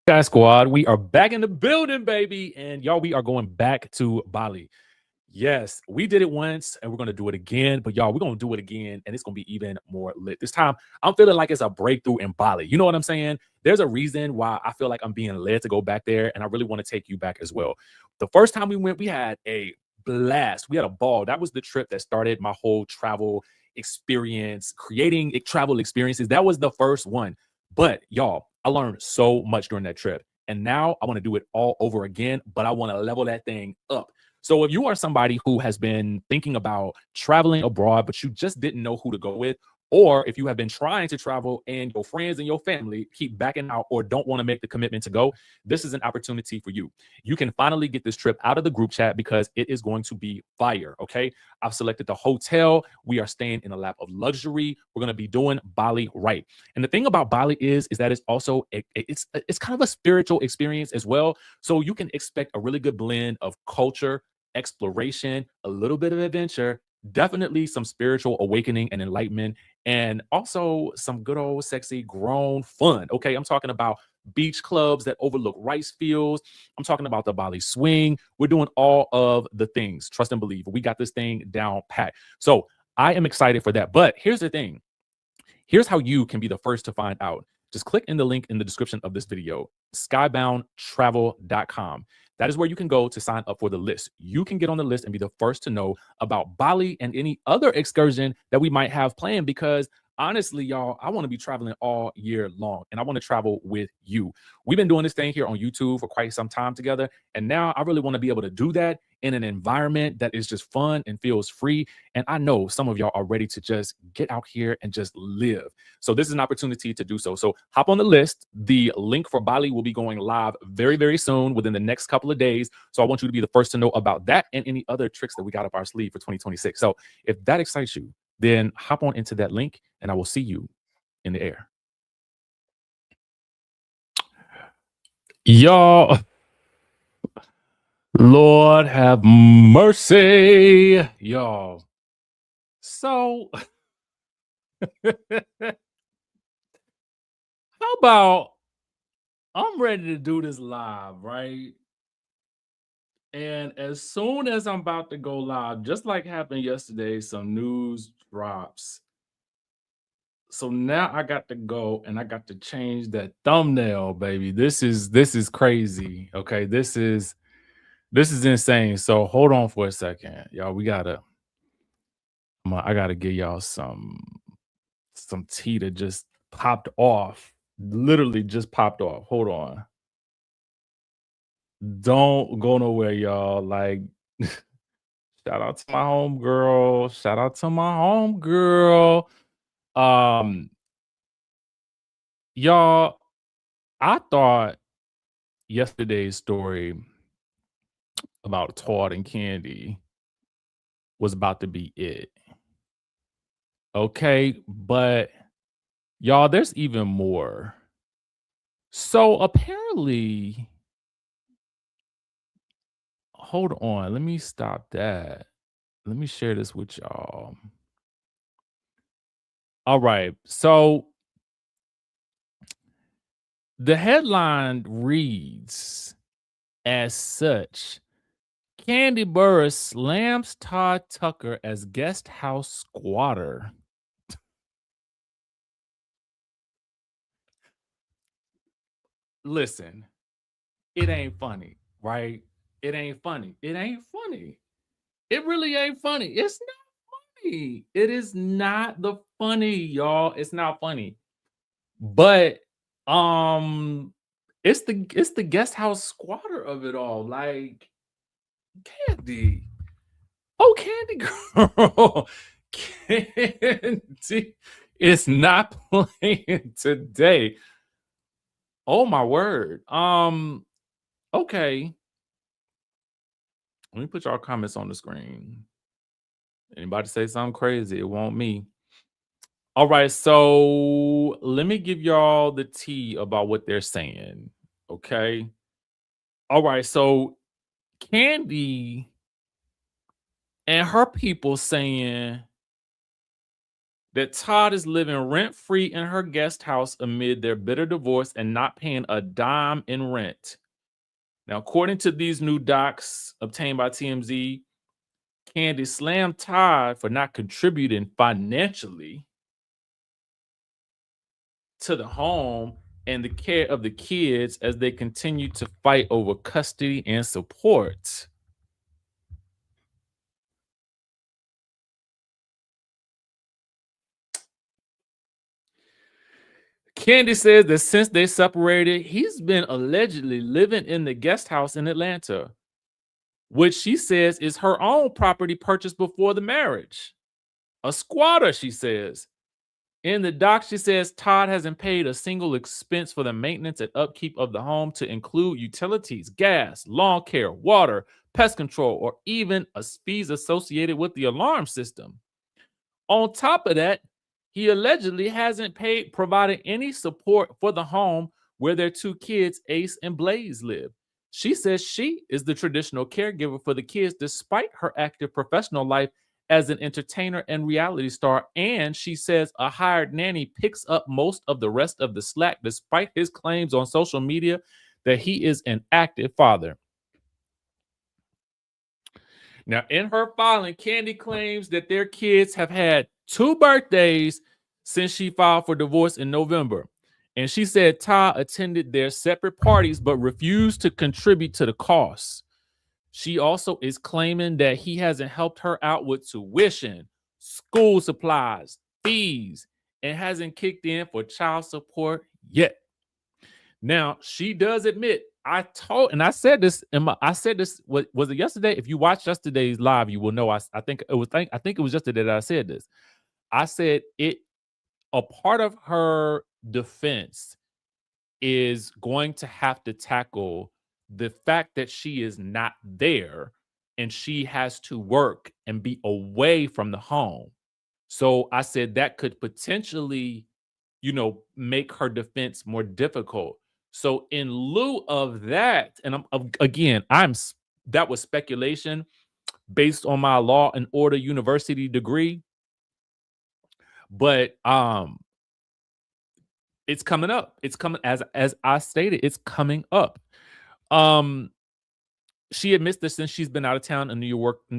Guys Squad, we are back in the building, baby. And y'all, we are going back to Bali. Yes, we did it once and we're going to do it again. But y'all, we're going to do it again and it's going to be even more lit. This time, I'm feeling like it's a breakthrough in Bali. You know what I'm saying? There's a reason why I feel like I'm being led to go back there. And I really want to take you back as well. The first time we went, we had a blast. We had a ball. That was the trip that started my whole travel experience, creating travel experiences. That was the first one. But y'all, I learned so much during that trip. And now I want to do it all over again, but I want to level that thing up. So if you are somebody who has been thinking about traveling abroad, but you just didn't know who to go with, or if you have been trying to travel and your friends and your family keep backing out or don't want to make the commitment to go, this is an opportunity for you. You can finally get this trip out of the group chat because it is going to be fire. Okay. I've selected the hotel. We are staying in a lap of luxury. We're going to be doing Bali right. And the thing about Bali is that it's also it's kind of a spiritual experience as well. So you can expect a really good blend of culture, exploration, a little bit of adventure, definitely some spiritual awakening and enlightenment, and also some good old sexy grown fun. Okay, I'm talking about beach clubs that overlook rice fields. I'm talking about the Bali swing. We're doing all of the things. Trust and believe. We got this thing down pat. So I am excited for that. But here's the thing. Here's how you can be the first to find out. Just click in the link in the description of this video, skyboundtravel.com. That is where you can go to sign up for the list. You can get on the list and be the first to know about Bali and any other excursion that we might have planned because honestly, y'all, I want to be traveling all year long and I want to travel with you. We've been doing this thing here on YouTube for quite some time together. And now I really want to be able to do that in an environment that is just fun and feels free. And I know some of y'all are ready to just get out here and just live. So this is an opportunity to do so. So hop on the list. The link for Bali will be going live very, very soon within the next couple of days. So I want you to be the first to know about that and any other tricks that we got up our sleeve for 2026. So if that excites you, then hop on into that link and I will see you in the air. Y'all, Lord have mercy, y'all. So, how about I'm ready to do this live, right? And as soon as I'm about to go live, just like happened yesterday, some news drops. So now I got to go and I got to change that thumbnail, baby. This is crazy. Okay, this is insane. So hold on for a second, y'all. I gotta give y'all some tea that just popped off. Literally just popped off. Hold on. Don't go nowhere, y'all. Like, shout out to my home girl. Shout out to my home girl. Um, y'all, I thought yesterday's story about Todd and Kandi was about to be it. Okay, but y'all, there's even more. So apparently, hold on, let me stop that. Let me share this with y'all. All right. So the headline reads as such: Kandi Burruss slams Todd Tucker as guest house squatter. Listen, it ain't funny, right? It ain't funny. It ain't funny. It really ain't funny. It's not funny. It is not the funny, y'all. It's not funny. But it's the guest house squatter of it all. Like Kandi. Oh, Kandi girl. Kandi is not playing today. Oh my word. Okay. Let me put y'all comments on the screen. Anybody say something crazy, it won't me. All right, so let me give y'all the tea about what they're saying. Okay. All right, so Kandi and her people saying that Todd is living rent-free in her guest house amid their bitter divorce and not paying a dime in rent. Now, according to these new docs obtained by TMZ, Kandi slammed Todd for not contributing financially to the home and the care of the kids as they continue to fight over custody and support. Kandi says that since they separated, he's been allegedly living in the guest house in Atlanta, which she says is her own property purchased before the marriage. A squatter, she says. In the doc, she says Todd hasn't paid a single expense for the maintenance and upkeep of the home, to include utilities, gas, lawn care, water, pest control, or even fees associated with the alarm system. On top of that, he allegedly hasn't provided any support for the home where their two kids, Ace and Blaze, live. She says she is the traditional caregiver for the kids despite her active professional life as an entertainer and reality star. And she says a hired nanny picks up most of the rest of the slack despite his claims on social media that he is an active father. Now, in her filing, Kandi claims that their kids have had 2 birthdays since she filed for divorce in November. And she said Todd attended their separate parties but refused to contribute to the costs. She also is claiming that he hasn't helped her out with tuition, school supplies, fees, and hasn't kicked in for child support yet. Now, she does admit, I said this was it yesterday? If you watched yesterday's live, you will know I think it was yesterday that I said this. I said a part of her defense is going to have to tackle the fact that she is not there and she has to work and be away from the home. So I said that could potentially, make her defense more difficult. So in lieu of that, and that was speculation based on my law and order university degree, but it's coming up. It's coming, as I stated, it's coming up. She admits that since she's been out of town in New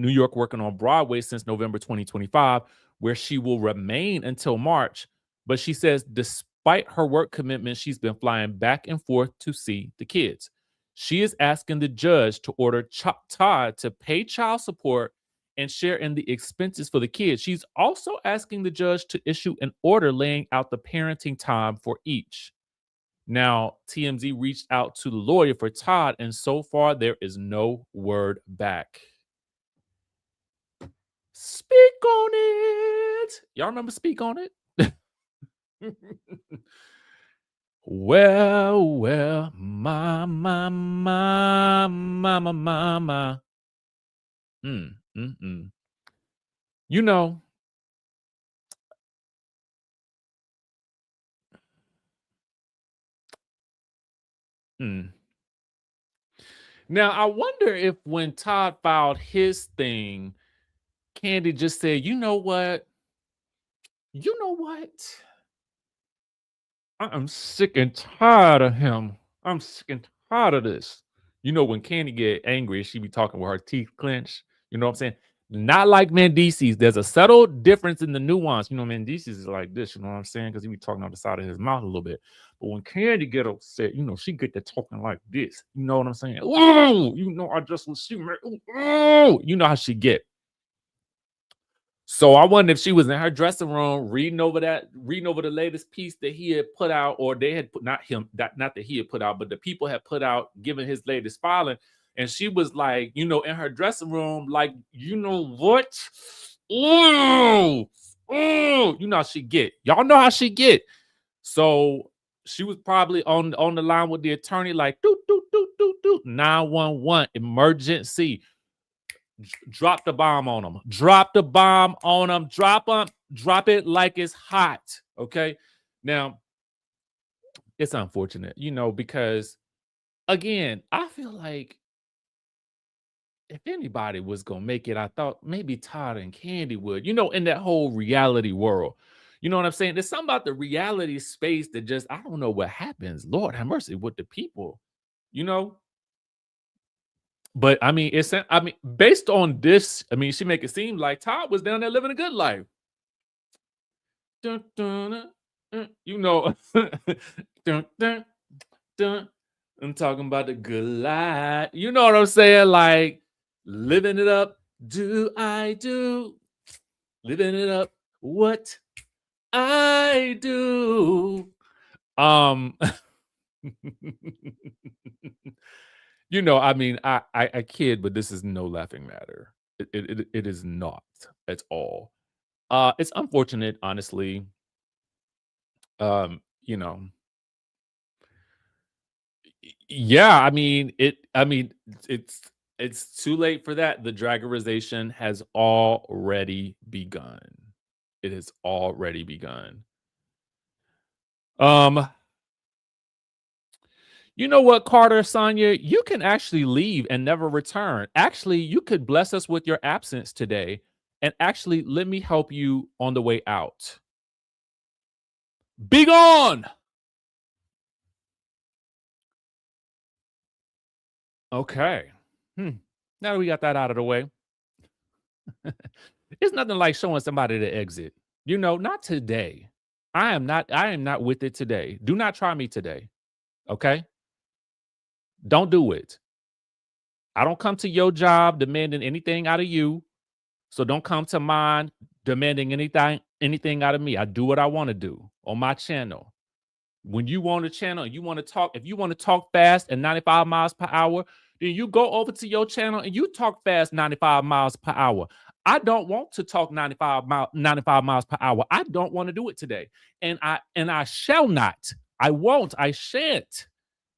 York working on Broadway since November 2025, where she will remain until March. But she says despite her work commitment, she's been flying back and forth to see the kids. She is asking the judge to order Todd to pay child support and share in the expenses for the kids. She's also asking the judge to issue an order laying out the parenting time for each. Now, TMZ reached out to the lawyer for Todd, and so far there is no word back. Speak on it. Y'all remember Speak on It? Well, my. You know, Now, I wonder if when Todd filed his thing, Kandi just said, you know what? I am sick and tired of him. I'm sick and tired of this. When Kandi get angry, she be talking with her teeth clenched. You know what I'm saying? Not like Mendices. There's a subtle difference in the nuance. Mendices is like this. You know what I'm saying? Because he be talking out the side of his mouth a little bit. But when Kandi get upset, she get to talking like this. You know what I'm saying? Oh, I just was shooting. Oh, you know how she get. So I wonder if she was in her dressing room reading over the latest piece that he had put out, or they had put, not that he had put out, but the people had put out, given his latest filing. And she was like, in her dressing room, like, you know what? Oh, you know how she get. Y'all know how she get. So she was probably on the line with the attorney, like, 911 emergency. Drop the bomb on them. Drop the bomb on them. Drop it like it's hot. Okay. Now, it's unfortunate, because again, I feel like if anybody was gonna make it, I thought maybe Todd and Kandi would, in that whole reality world. You know what I'm saying? There's something about the reality space that just, I don't know what happens. Lord have mercy with the people, you know? But I mean, based on this, I mean, she make it seem like Todd was down there living a good life. Dun, dun, you know, dun, dun, dun. I'm talking about the good life. You know what I'm saying? Like living it up. Do I do living it up? What I do. You know, I mean, I kid, but this is no laughing matter. It is not at all. It's unfortunate, honestly. You know, yeah, it's too late for that. The dragorization has already begun. It has already begun. You know what, Carter, Sonia, you can actually leave and never return. Actually, you could bless us with your absence today, and actually let me help you on the way out. Be gone. Okay. Now that we got that out of the way, it's nothing like showing somebody the exit. You know, not today. I am not with it today. Do not try me today. Okay? Don't do it. I don't come to your job demanding anything out of you. So don't come to mine demanding anything out of me. I do what I want to do on my channel. When you want a channel and you want to talk, if you want to talk fast and 95 miles per hour, then you go over to your channel and you talk fast 95 miles per hour. I don't want to talk 95 miles per hour. I don't want to do it today. And I shall not. I won't. I shan't.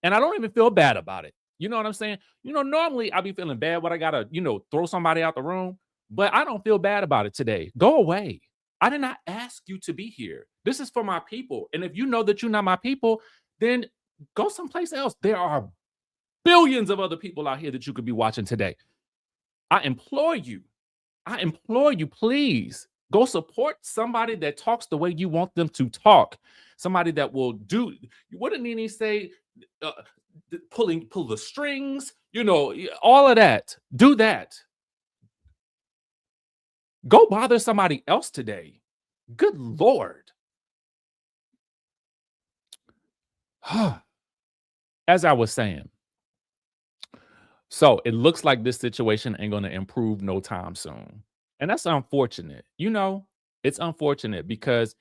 And I don't even feel bad about it. You know what I'm saying? You know, normally I'll be feeling bad when I gotta, throw somebody out the room, but I don't feel bad about it today. Go away. I did not ask you to be here. This is for my people. And if you know that you're not my people, then go someplace else. There are billions of other people out here that you could be watching today. I implore you, please go support somebody that talks the way you want them to talk. Somebody that will do, what did Nene say? Pull the strings, all of that. Do that. Go bother somebody else today. Good Lord. As I was saying, so it looks like this situation ain't going to improve no time soon. And that's unfortunate. It's unfortunate because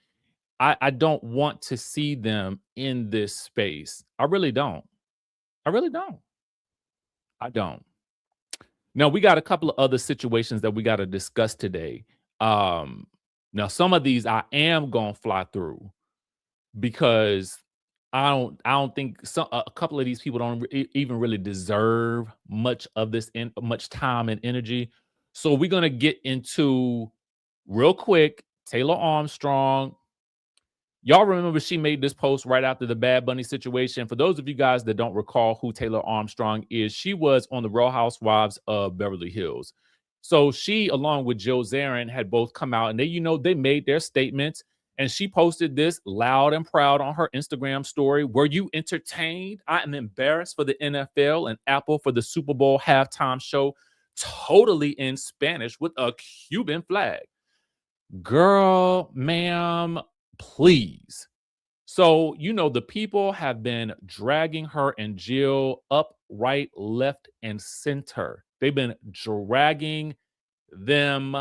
I don't want to see them in this space. I really don't. I really don't. I don't. Now, we got a couple of other situations that we got to discuss today. Now, some of these I am going to fly through because I don't think a couple of these people don't even really deserve much of this much time and energy. So we're gonna get into real quick Taylor Armstrong. Y'all remember she made this post right after the Bad Bunny situation. For those of you guys that don't recall who Taylor Armstrong is, she was on the Real Housewives of Beverly Hills. So she, along with Jill Zarin, had both come out and they made their statements. And she posted this loud and proud on her Instagram story. Were you entertained? I am embarrassed for the NFL and Apple for the Super Bowl halftime show, totally in Spanish with a Cuban flag. Girl, ma'am, please. So, the people have been dragging her and Jill up, right, left, and center. They've been dragging them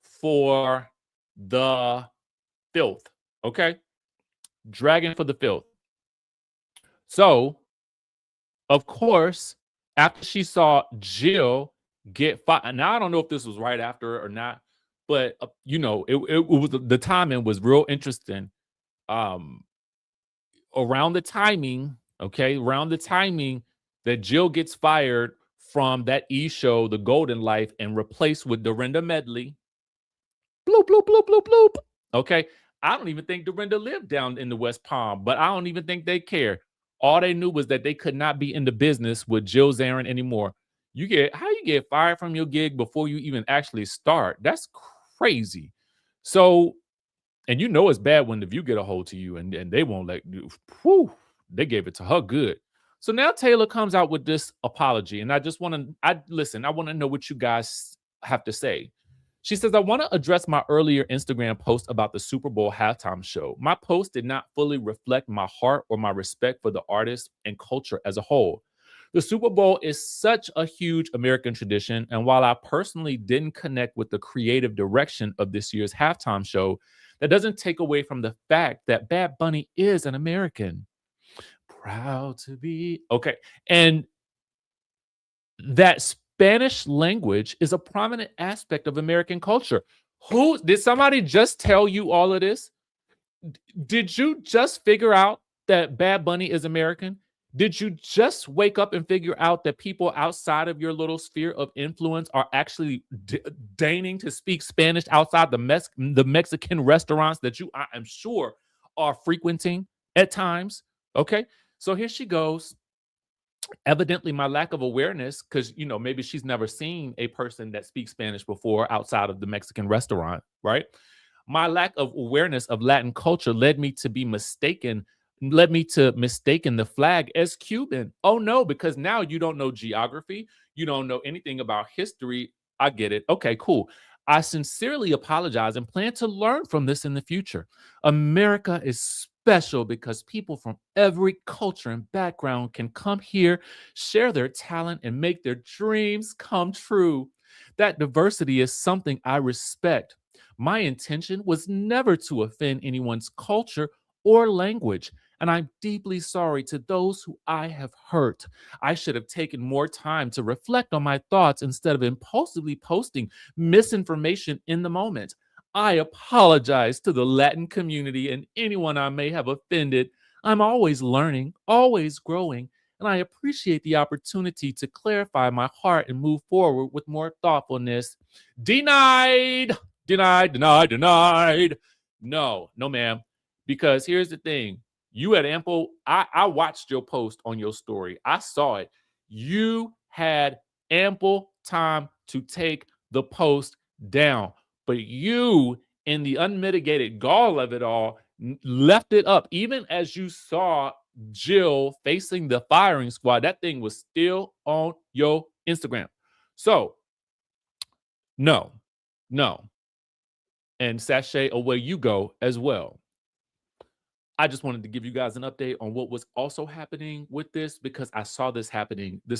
for the filth. Okay. Dragging for the filth. So, of course, after she saw Jill get fired, now I don't know if this was right after or not, but it was, the timing was real interesting. Around the timing that Jill gets fired from that show, The Golden Life, and replaced with Dorinda Medley. Bloop, bloop, bloop, bloop, bloop. Okay. I don't even think Dorinda lived down in the West Palm, but I don't even think they care. All they knew was that they could not be in the business with Jill Zarin anymore. How you get fired from your gig before you even actually start? That's crazy. So And you know it's bad when the View get a hold to you and they won't let you. Whew, they gave it to her good. So now Taylor comes out with this apology, and I just want to, I want to know what you guys have to say. She says, I want to address my earlier Instagram post about the Super Bowl halftime show. My post did not fully reflect my heart or my respect for the artist and culture as a whole. The Super Bowl is such a huge American tradition, and while I personally didn't connect with the creative direction of this year's halftime show, that doesn't take away from the fact that Bad Bunny is an American. Proud to be. Okay. And that Spanish language is a prominent aspect of American culture. Who did somebody just tell you all of this? Did you just figure out that Bad Bunny is American? Did you just wake up and figure out that people outside of your little sphere of influence are actually deigning to speak Spanish outside the Mexican restaurants that you, I am sure, are frequenting at times? Okay, so here she goes. Evidently, my lack of awareness, because maybe she's never seen a person that speaks Spanish before outside of the Mexican restaurant, right? My lack of awareness of Latin culture led me to mistaken the flag as Cuban. Oh no, because now you don't know geography, you don't know anything about history. I get it. Okay, cool. I sincerely apologize and plan to learn from this in the future. America is special because people from every culture and background can come here, share their talent, and make their dreams come true. That diversity is something I respect. My intention was never to offend anyone's culture or language, and I'm deeply sorry to those who I have hurt. I should have taken more time to reflect on my thoughts instead of impulsively posting misinformation in the moment. I apologize to the Latin community and anyone I may have offended. I'm always learning, always growing, and I appreciate the opportunity to clarify my heart and move forward with more thoughtfulness. Denied, denied, denied, denied. No, ma'am. Because here's the thing. You had ample, I watched your post on your story. I saw it. You had ample time to take the post down. But you, in the unmitigated gall of it all, left it up. Even as you saw Jill facing the firing squad, that thing was still on your Instagram. So, no. And sashay away you go as well. I just wanted to give you guys an update on what was also happening with this, because I saw this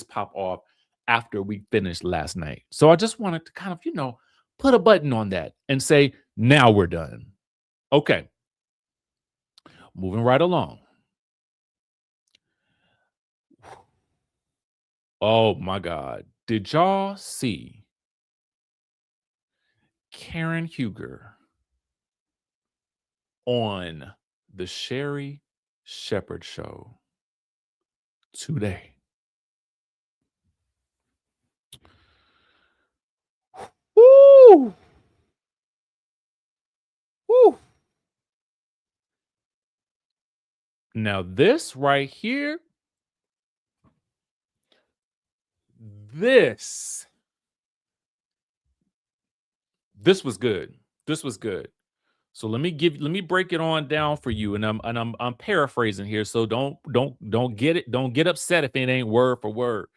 pop off after we finished last night. So I just wanted to kind of, put a button on that and say, now we're done. Okay. Moving right along. Oh my God. Did y'all see Karen Huger on the Sherri Shepherd show today? Woo! Woo! Now this right here, this was good. This was good. So let me break it on down for you, and I'm paraphrasing here, so don't get upset if it ain't word for word.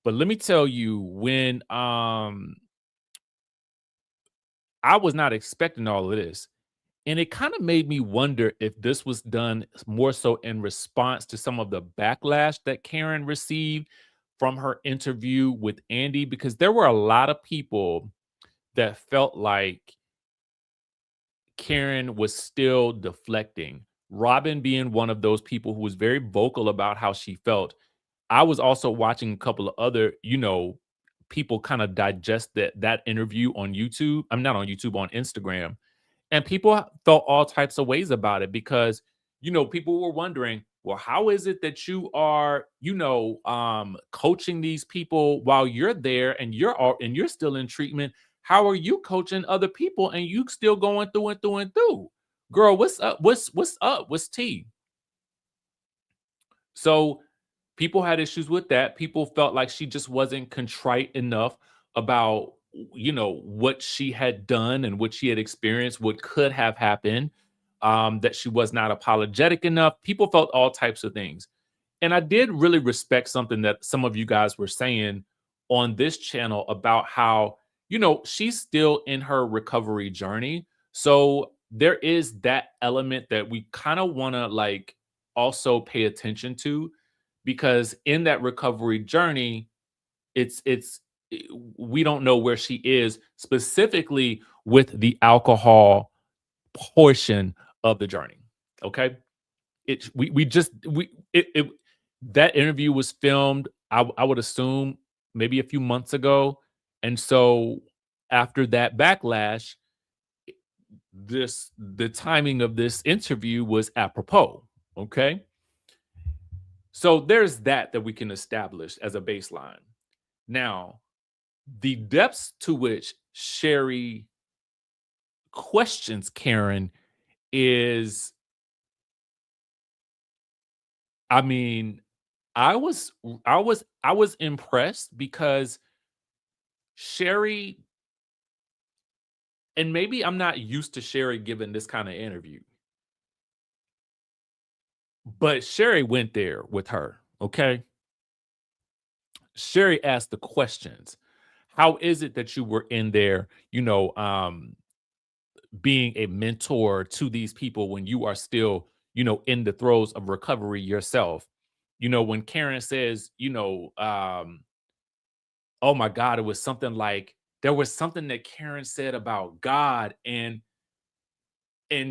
But let me tell you, when I was not expecting all of this, and it kind of made me wonder if this was done more so in response to some of the backlash that Karen received from her interview with Andy, because there were a lot of people that felt like Karen was still deflecting. Robin being one of those people who was very vocal about how she felt. I was also watching a couple of other, people kind of digest that interview on YouTube. I'm not on YouTube, on Instagram. And people felt all types of ways about it, because, people were wondering, well, how is it that you are, coaching these people while you're there and you're still in treatment? How are you coaching other people and you still going through and through and through? Girl, what's up? What's up? What's tea? So people had issues with that. People felt like she just wasn't contrite enough about, what she had done and what she had experienced, what could have happened. that she was not apologetic enough. People felt all types of things. And I did really respect something that some of you guys were saying on this channel about how, she's still in her recovery journey. So there is that element that we kind of want to like also pay attention to, because in that recovery journey, it's we don't know where she is specifically with the alcohol portion of the journey. Okay. It we just we it that interview was filmed, I would assume, maybe a few months ago. And so after that backlash, the timing of this interview was apropos. Okay. So there's that we can establish as a baseline. Now, the depths to which Sherri questions Karen is, I mean, I was impressed because Sherri, and maybe I'm not used to Sherri giving this kind of interview, but Sherri went there with her. Okay. Sherri asked the questions. How is it that you were in there, being a mentor to these people when you are still, in the throes of recovery yourself? When Karen says, oh my God, it was something like, there was something that Karen said about God, and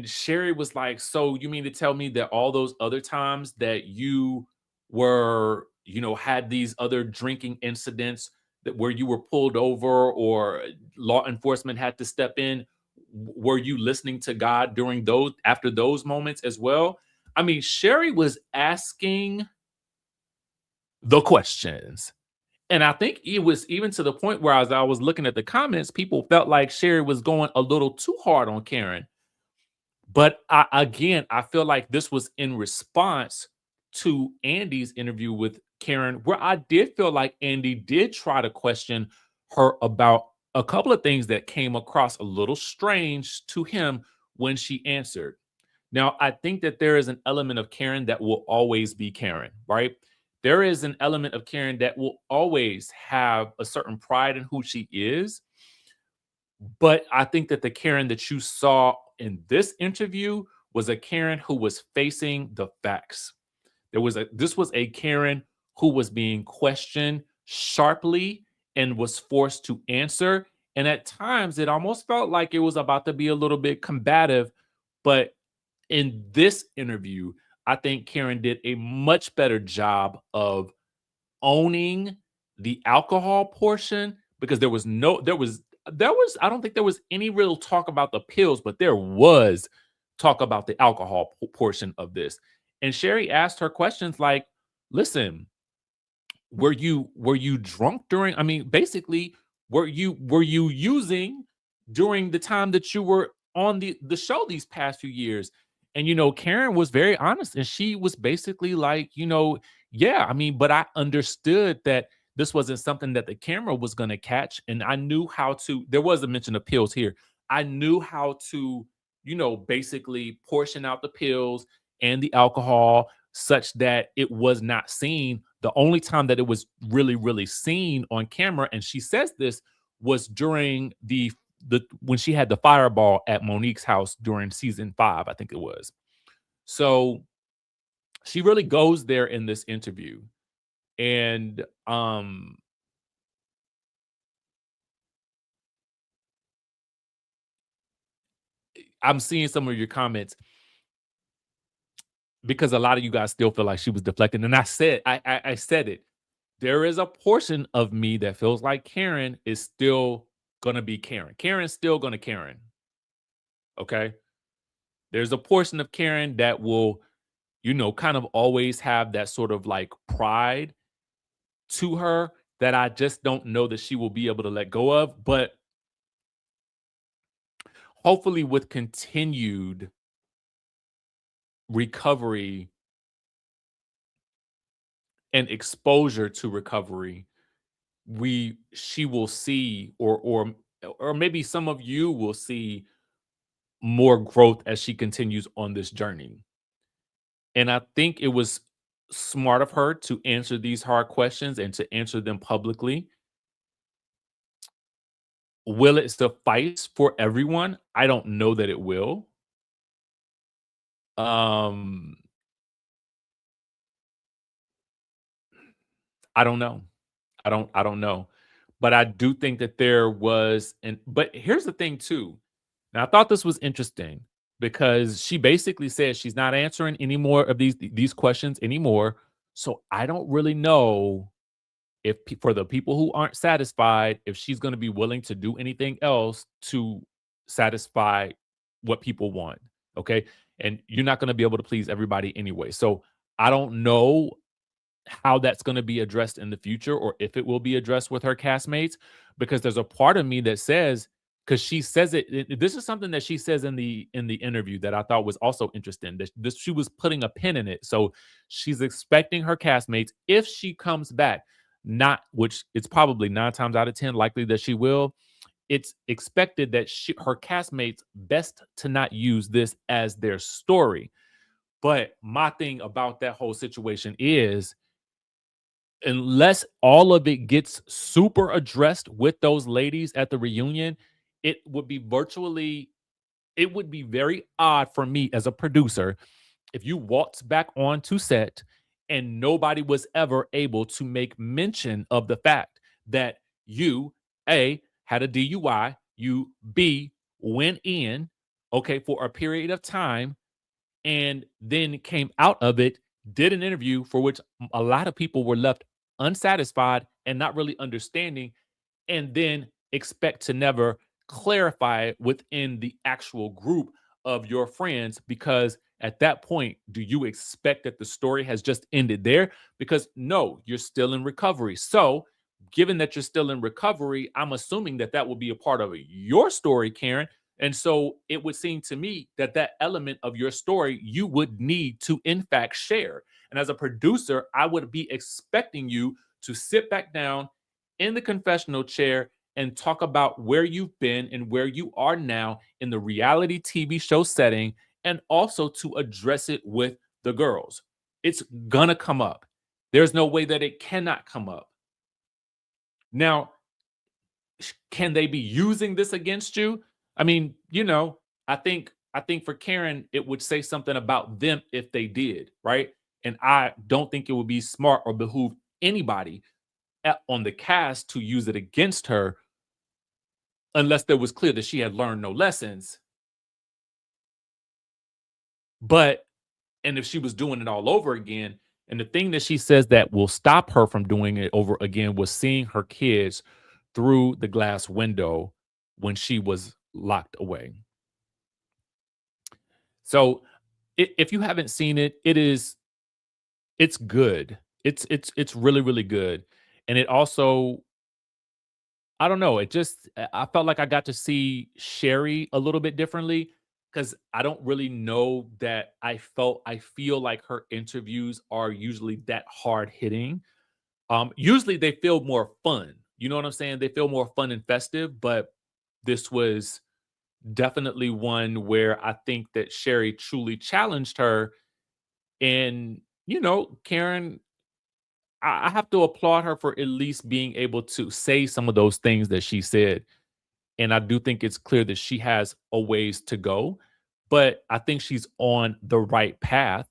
Sherri was like, so you mean to tell me that all those other times that you were, had these other drinking incidents, that where you were pulled over or law enforcement had to step in, were you listening to God during those, after those moments as well? I mean, Sherri was asking the questions. And I think it was even to the point where, as I was looking at the comments, people felt like Sherri was going a little too hard on Karen. But I feel like this was in response to Andy's interview with Karen, where I did feel like Andy did try to question her about a couple of things that came across a little strange to him when she answered. Now, I think that there is an element of Karen that will always be Karen, right? There is an element of Karen that will always have a certain pride in who she is. But I think that the Karen that you saw in this interview was a Karen who was facing the facts. This was a Karen who was being questioned sharply and was forced to answer. And at times it almost felt like it was about to be a little bit combative. But in this interview, I think Karen did a much better job of owning the alcohol portion, because there was I don't think there was any real talk about the pills, but there was talk about the alcohol portion of this. And Sherri asked her questions like, listen, were you drunk during, I mean, basically, were you using during the time that you were on the show these past few years? And Karen was very honest, and she was basically like, yeah, I mean, but I understood that this wasn't something that the camera was going to catch, and I knew how to, there was a mention of pills here. I knew how to, basically portion out the pills and the alcohol such that it was not seen. The only time that it was really, really seen on camera, and she says this, was during the when she had the fireball at Monique's house during season 5, I think it was. So she really goes there in this interview. And I'm seeing some of your comments, because a lot of you guys still feel like she was deflecting. And I said it. There is a portion of me that feels like Karen is still gonna be Karen. Karen's still gonna Karen. Okay. There's a portion of Karen that will, kind of always have that sort of like pride to her that I just don't know that she will be able to let go of. But hopefully, with continued recovery and exposure to recovery, she will see, or maybe some of you will see more growth as she continues on this journey. And I think it was smart of her to answer these hard questions and to answer them publicly. Will it suffice for everyone? I don't know that it will. Um, I don't know. I don't know. But I do think that there was and but here's the thing too. Now I thought this was interesting because she basically said she's not answering any more of these questions anymore. So I don't really know if for the people who aren't satisfied, if she's going to be willing to do anything else to satisfy what people want. Okay. And you're not going to be able to please everybody anyway. So I don't know how that's going to be addressed in the future or if it will be addressed with her castmates because there's a part of me that says because she says this is something that she says in the interview that I thought was also interesting that this she was putting a pin in it, so she's expecting her castmates if she comes back, not which it's probably 9 times out of 10 likely that she will. It's expected that her castmates best to not use this as their story. But my thing about that whole situation is unless all of it gets super addressed with those ladies at the reunion, it would be virtually it would be very odd for me as a producer if you walked back onto set and nobody was ever able to make mention of the fact that you A had a DUI, you B went in, okay, for a period of time and then came out of it, did an interview for which a lot of people were left unsatisfied and not really understanding, and then expect to never clarify it within the actual group of your friends. Because at that point, do you expect that the story has just ended there? Because no, you're still in recovery. So, given that you're still in recovery, I'm assuming that that will be a part of your story, Karen. And so it would seem to me that that element of your story you would need to, in fact, share. And as a producer, I would be expecting you to sit back down in the confessional chair and talk about where you've been and where you are now in the reality TV show setting, and also to address it with the girls. It's gonna come up. There's no way that it cannot come up. Now, can they be using this against you? I mean, I think for Karen, it would say something about them if they did, right? And I don't think it would be smart or behoove anybody on the cast to use it against her unless there was clear that she had learned no lessons. But and if she was doing it all over again, and the thing that she says that will stop her from doing it over again was seeing her kids through the glass window when she was locked away. So if you haven't seen it, it's good. It's really really good, and it also I don't know. It just I felt like I got to see Sherri a little bit differently because I don't really know that I feel like her interviews are usually that hard hitting. Usually they feel more fun. You know what I'm saying? They feel more fun and festive, but this was definitely one where I think that Sherri truly challenged her. And, Karen, I have to applaud her for at least being able to say some of those things that she said. And I do think it's clear that she has a ways to go, but I think she's on the right path.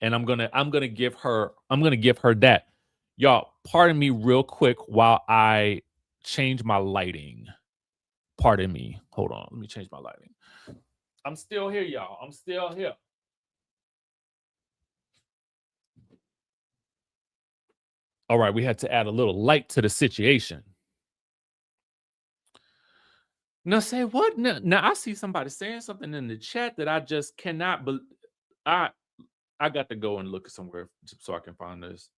And I'm gonna give her that. Y'all, pardon me real quick while I change my lighting. Pardon me. Hold on. Let me change my lighting. I'm still here, y'all. I'm still here. All right, we had to add a little light to the situation. Now say what? Now I see somebody saying something in the chat that I just cannot. I I got to go and look somewhere so I can find this.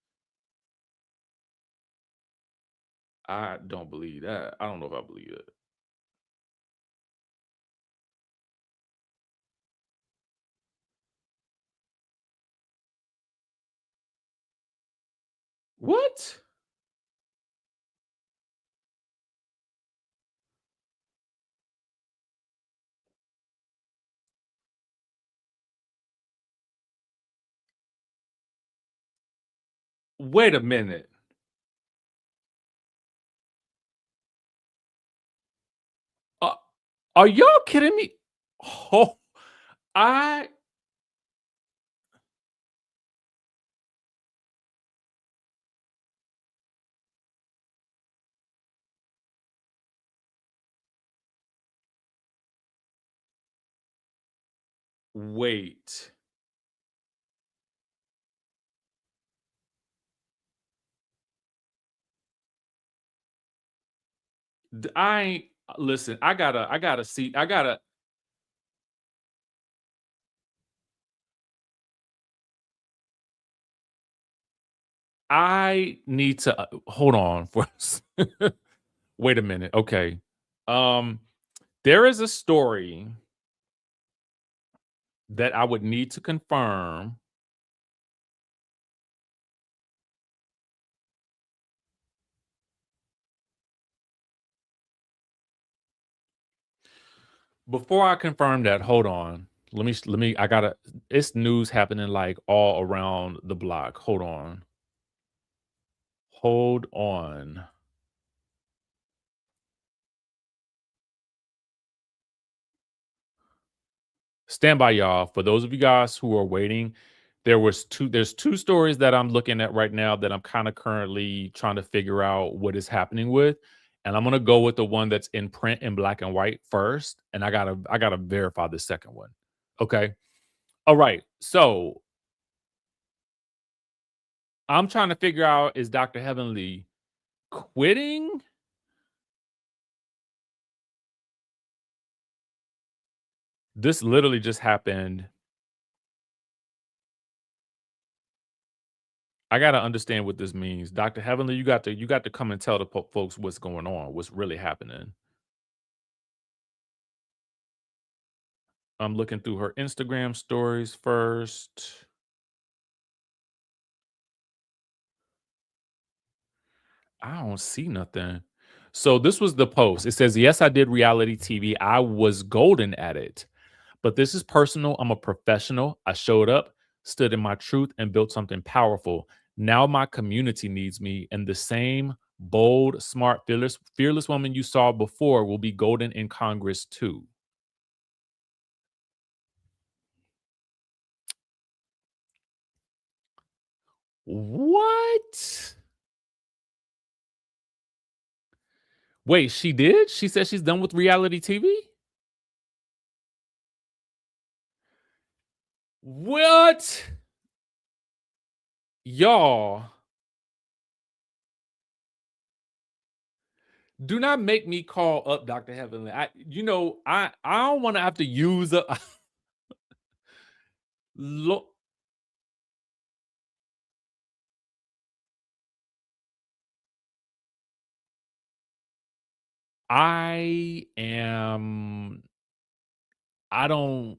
I don't believe that. I don't know if I believe it. What? Wait a minute. Uh, are y'all kidding me? Oh, I wait. I ain't listen. I gotta see. I need to hold on for. Wait a minute. Okay. Um, there is a story that I would need to confirm. Before I confirm that, hold on. Let me I gotta it's news happening like all around the block. Hold on. Hold on. Stand by y'all. For those of you guys who are waiting, there's two stories that I'm looking at right now that I'm kind of currently trying to figure out what is happening with. And I'm gonna go with the one that's in print in black and white first. And I gotta verify the second one. Okay. All right. So I'm trying to figure out, is Dr. Heavenly quitting? This literally just happened. I gotta understand what this means. Dr. Heavenly, you got to come and tell the folks what's going on, what's really happening. I'm looking through her Instagram stories first. I don't see nothing. So this was the post. It says, "Yes, I did reality TV. I was golden at it. But this is personal. I'm a professional. I showed up, stood in my truth, and built something powerful. Now my community needs me, and the same bold, smart, fearless woman you saw before will be golden in Congress too." What? Wait, she did? She said she's done with reality TV? What? Y'all, do not make me call up Dr. Heavenly. I don't want to have to use a look. I am I don't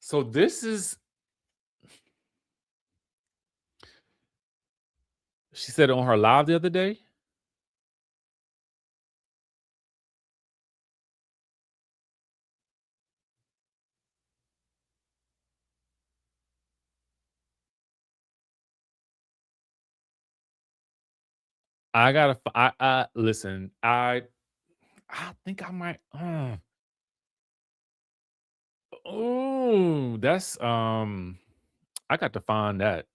so this is she said it on her live the other day. I gotta I listen, I think I might oh, that's I got to find that.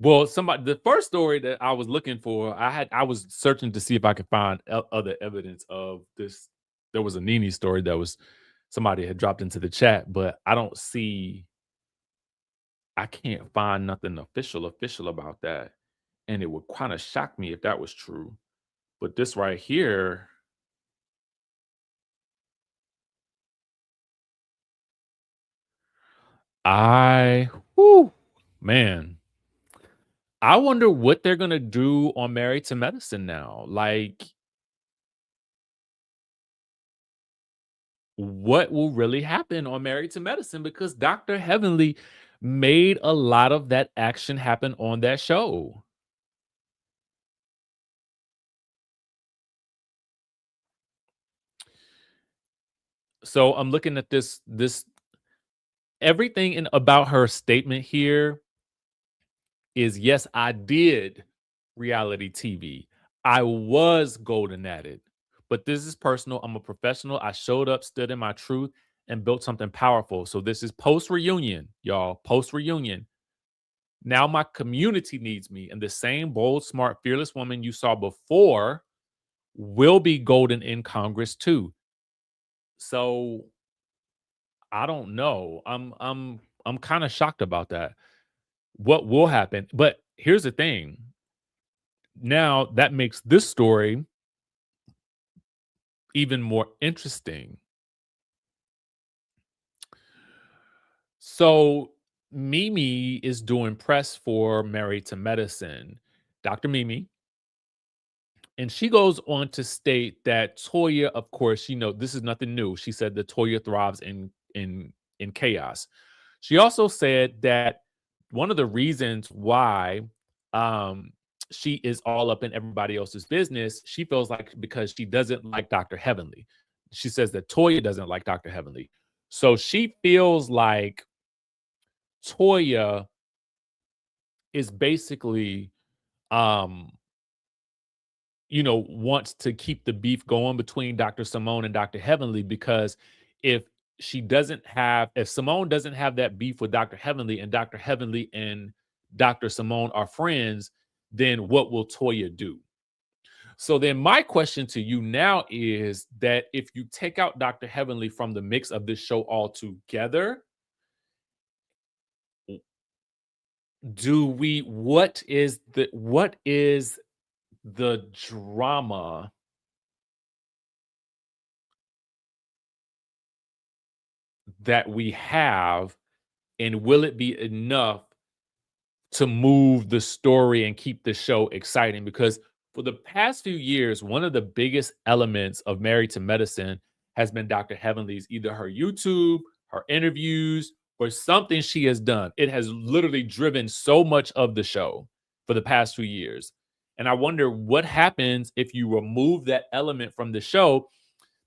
Well, somebody the first story that I was looking for, I was searching to see if I could find other evidence of this. There was a Nini story that was somebody had dropped into the chat, but I can't find nothing official about that. And it would kind of shock me if that was true. But this right here, I whoo, man, I wonder what they're gonna do on Married to Medicine now. Like, what will really happen on Married to Medicine? Because Dr. Heavenly made a lot of that action happen on that show. So I'm looking at this everything about her statement here is, yes, I did reality TV. I was golden at it. But this is personal. I'm a professional. I showed up, stood in my truth, and built something powerful. So this is post reunion, y'all. Post reunion. Now my community needs me. And the same bold, smart, fearless woman you saw before will be golden in Congress too. So I don't know. I'm kind of shocked about that. What will happen? But here's the thing. Now that makes this story even more interesting. So Mimi is doing press for Married to Medicine, Dr. Mimi, and she goes on to state that Toya, of course, this is nothing new. She said that Toya thrives in chaos. She also said that one of the reasons why um, she is all up in everybody else's business, she feels like because she doesn't like Dr. Heavenly. She says that Toya doesn't like Dr. Heavenly. So she feels like Toya is basically um wants to keep the beef going between Dr. Simone and Dr. Heavenly, because if if Simone doesn't have that beef with Dr. Heavenly, and Dr. Heavenly and Dr. Simone are friends, then what will Toya do? So then my question to you now is that if you take out Dr. Heavenly from the mix of this show altogether, what is the drama that we have, and will it be enough to move the story and keep the show exciting? Because for the past few years, one of the biggest elements of Married to Medicine has been Dr. Heavenly's, either her YouTube, her interviews, or something she has done. It has literally driven so much of the show for the past few years. And I wonder what happens if you remove that element from the show.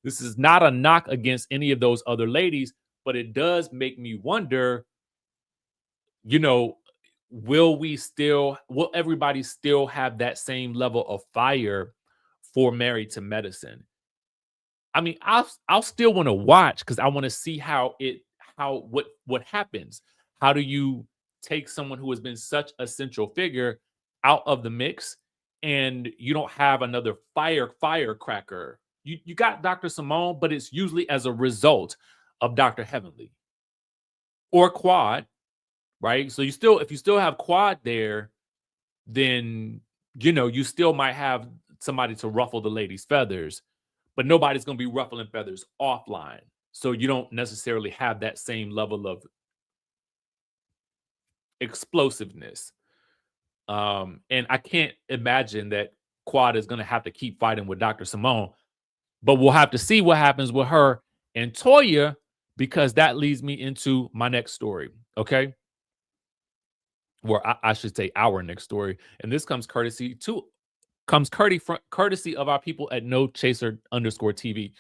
This is not a knock against any of those other ladies, but it does make me wonder, you know, will everybody still have that same level of fire for Married to Medicine? I mean, I'll still want to watch because I want to see what happens. How do you take someone who has been such a central figure out of the mix, and you don't have another firecracker? You got Dr. Simone, but it's usually as a result of Dr. Heavenly or Quad, right? So if you still have Quad there, then you still might have somebody to ruffle the ladies' feathers, but nobody's going to be ruffling feathers offline. So you don't necessarily have that same level of explosiveness. And I can't imagine that Quad is going to have to keep fighting with Dr. Simone, but we'll have to see what happens with her and Toya, because that leads me into my next story. Okay. Or I should say our next story. And this courtesy of our people at No Chaser _TV.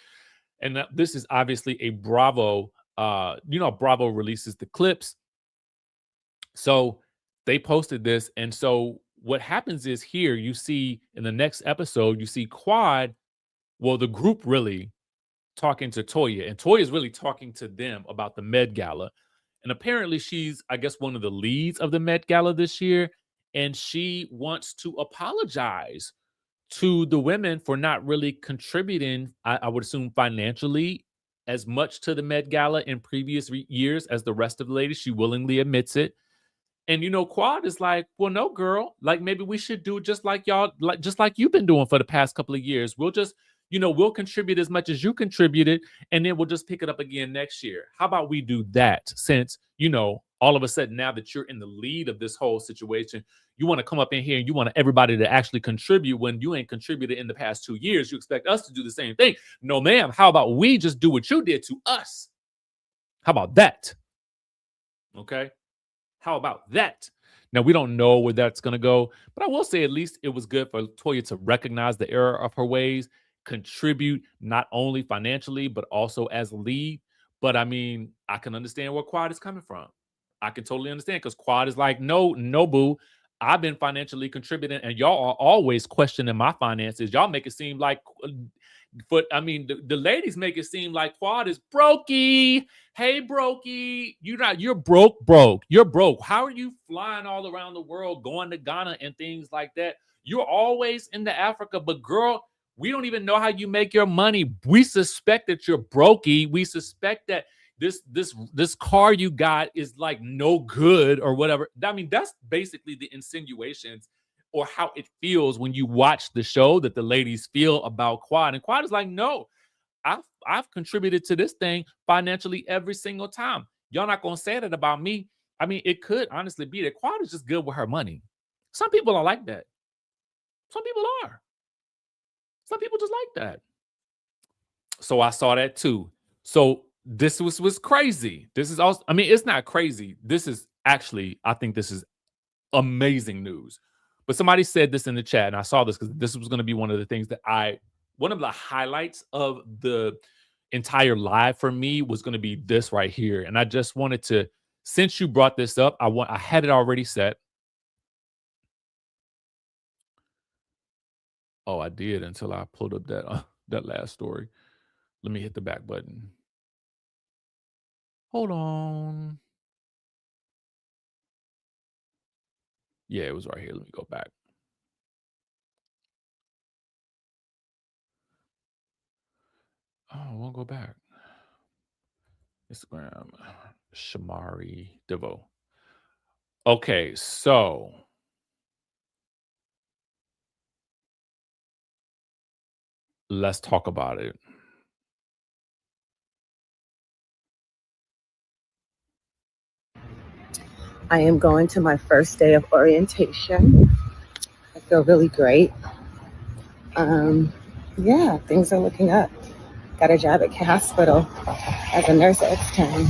And this is obviously a Bravo. Bravo releases the clips. So they posted this. And so what happens is, here you see in the next episode, you see Quad, well, the group really talking to Toya, and Toya is really talking to them about the Met Gala. And apparently she's, I guess, one of the leads of the Met Gala this year. And she wants to apologize to the women for not really contributing, I would assume, financially as much to the Met Gala in previous years as the rest of the ladies. She willingly admits it. And Quad is like, well, no, girl, like maybe we should do just like y'all, just like you've been doing for the past couple of years. We'll just, we'll contribute as much as you contributed, and then we'll just pick it up again next year. How about we do that? Since, all of a sudden, now that you're in the lead of this whole situation, you want to come up in here and you want everybody to actually contribute when you ain't contributed in the past 2 years. You expect us to do the same thing. No, ma'am. How about we just do what you did to us? How about that? Okay. How about that? Now, we don't know where that's going to go, but I will say at least it was good for Toya to recognize the error of her ways, contribute not only financially, but also as a lead. But I mean, I can understand where Quad is coming from. I can totally understand because Quad is like, no, no, boo. I've been financially contributing, and y'all are always questioning my finances. Y'all make it seem like, but I mean, the ladies make it seem like Quad is brokey. Hey, brokey, you're broke. You're broke. How are you flying all around the world, going to Ghana and things like that? You're always into Africa, but girl, we don't even know how you make your money. We suspect that you're brokey. We suspect that this car you got is like no good or whatever. I mean, that's basically the insinuations or how it feels when you watch the show that the ladies feel about Quad. And Quad is like, no, I've contributed to this thing financially every single time. Y'all not gonna say that about me. I mean, it could honestly be that Quad is just good with her money. Some people are like that. Some people are. Some people just like that. So I saw that too. So this was crazy. This is also, I mean, it's not crazy. This is actually, I think this is amazing news. But somebody said this in the chat, and I saw this because this was going to be one of the things that one of the highlights of the entire live for me was going to be this right here. And I just wanted to, since you brought this up, I had it already set. Oh, I did until I pulled up that last story. Let me hit the back button. Hold on. Yeah, it was right here. Let me go back. Oh, I won't go back. Instagram, Shamari DeVoe. Okay, so let's talk about it. I am going to my first day of orientation. I feel really great. Yeah, things are looking up. Got a job at K Hospital as a nurse extern.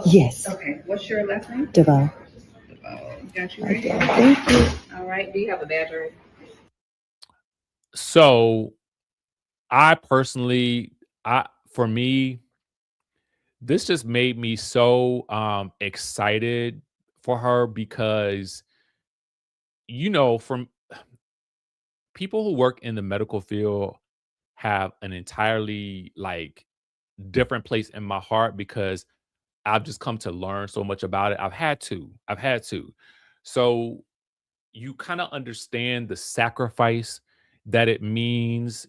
Yes. Okay, what's your last name? DeVoe. Got you Right right there. there. Thank you. All right, do you have a badge? So I personally, for me, this just made me so excited for her because, from people who work in the medical field have an entirely like different place in my heart because I've just come to learn so much about it. I've had to. So you kind of understand the sacrifice that it means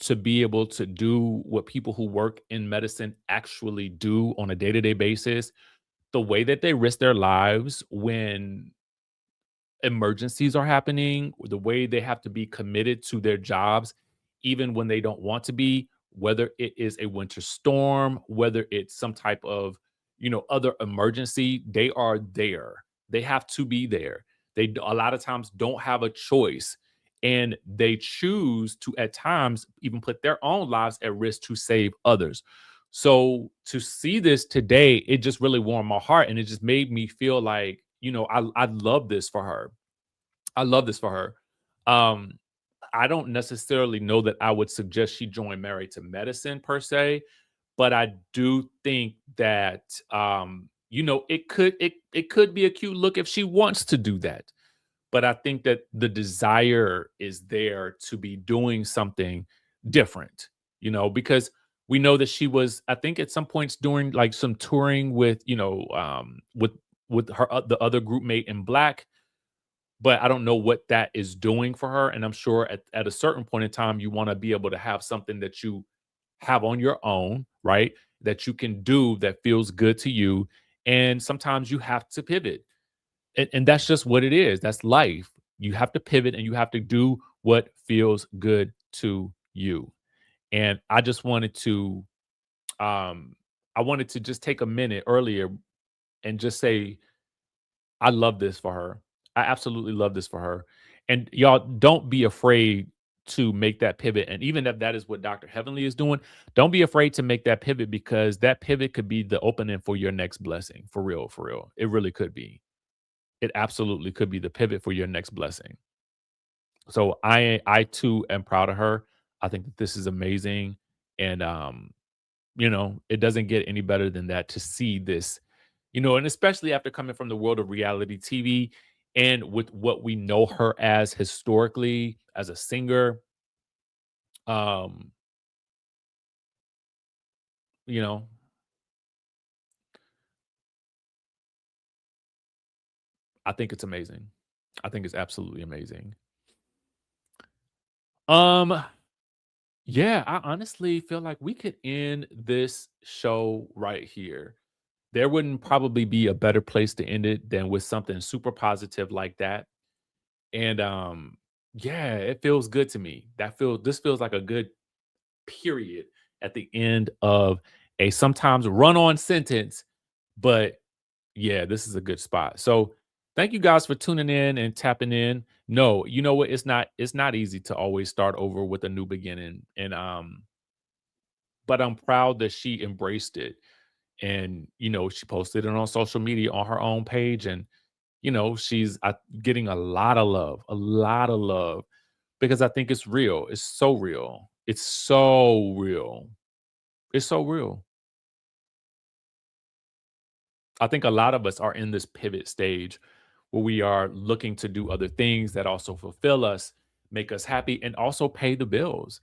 to be able to do what people who work in medicine actually do on a day-to-day basis, the way that they risk their lives when emergencies are happening, the way they have to be committed to their jobs, even when they don't want to be, whether it is a winter storm, whether it's some type of, other emergency, they are there. They have to be there. They a lot of times don't have a choice. And they choose to, at times, even put their own lives at risk to save others. So to see this today, it just really warmed my heart. And it just made me feel like, I love this for her. I love this for her. Um, I don't necessarily know that I would suggest she join Married to Medicine per se, but I do think that it could be a cute look if she wants to do that. But I think that the desire is there to be doing something different, because we know that she was, I think, at some points doing like some touring with, with her the other group mate in Black, but I don't know what that is doing for her. And I'm sure at a certain point in time, you want to be able to have something that you have on your own, right? That you can do that feels good to you. And sometimes you have to pivot. And that's just what it is. That's life. You have to pivot and you have to do what feels good to you. And I wanted to just take a minute earlier and just say, I love this for her. I absolutely love this for her. And y'all don't be afraid to make that pivot. And even if that is what Dr. Heavenly is doing, don't be afraid to make that pivot, because that pivot could be the opening for your next blessing. For real, for real. It really could be. It absolutely could be the pivot for your next blessing. So I too am proud of her. I think that this is amazing. And it doesn't get any better than that to see this, and especially after coming from the world of reality TV and with what we know her as historically as a singer. Um, you know, I think it's amazing. I think it's absolutely amazing. Yeah, I honestly feel like we could end this show right here. There wouldn't probably be a better place to end it than with something super positive like that. And yeah, it feels good to me. This feels like a good period at the end of a sometimes run-on sentence, but yeah, this is a good spot. So thank you guys for tuning in and tapping in. No, you know what? It's not easy to always start over with a new beginning. And but I'm proud that she embraced it. And she posted it on social media on her own page. And she's getting a lot of love, because I think it's real. It's so real. It's so real. It's so real. I think a lot of us are in this pivot stage where we are looking to do other things that also fulfill us, make us happy, and also pay the bills.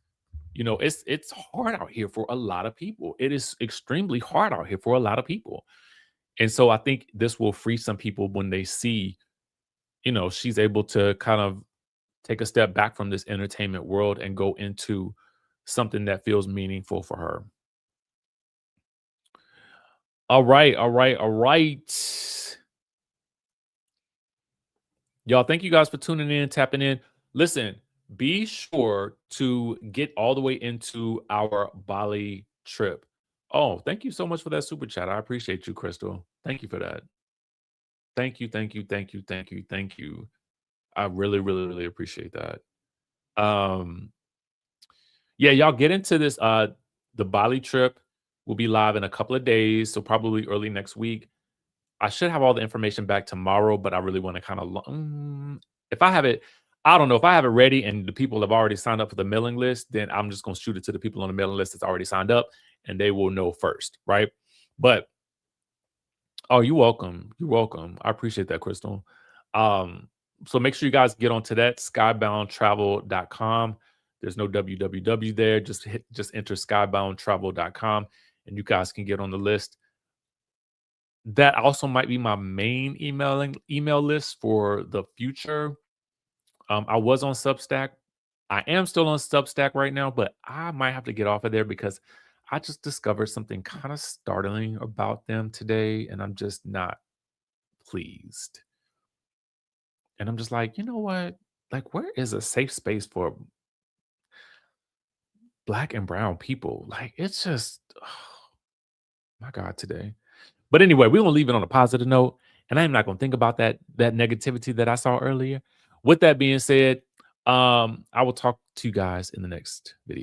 It's hard out here for a lot of people. It is extremely hard out here for a lot of people. And so I think this will free some people when they see, she's able to kind of take a step back from this entertainment world and go into something that feels meaningful for her. All right, all right, all right. Y'all, thank you guys for tuning in, tapping in. Listen, be sure to get all the way into our Bali trip. Oh, thank you so much for that super chat. I appreciate you, Crystal. Thank you for that. Thank you, thank you, thank you, thank you, thank you. I really, really, really appreciate that. Um, yeah, y'all get into this. The Bali trip will be live in a couple of days, so probably early next week. I should have all the information back tomorrow, but I really want to kind of, if I have it, I don't know if I have it ready and the people have already signed up for the mailing list, then I'm just going to shoot it to the people on the mailing list that's already signed up, and they will know first, right? But oh, you're welcome. You're welcome. I appreciate that, Crystal. So make sure you guys get onto that skyboundtravel.com. There's no www there. Just enter skyboundtravel.com and you guys can get on the list. That also might be my main email list for the future. I was on Substack. I am still on Substack right now, but I might have to get off of there because I just discovered something kind of startling about them today, and I'm just not pleased. And I'm just like, you know what? Like, where is a safe space for Black and brown people? Like, it's just, oh my God, today. But anyway, we're gonna leave it on a positive note, and I'm not gonna think about that negativity that I saw earlier. With that being said, I will talk to you guys in the next video.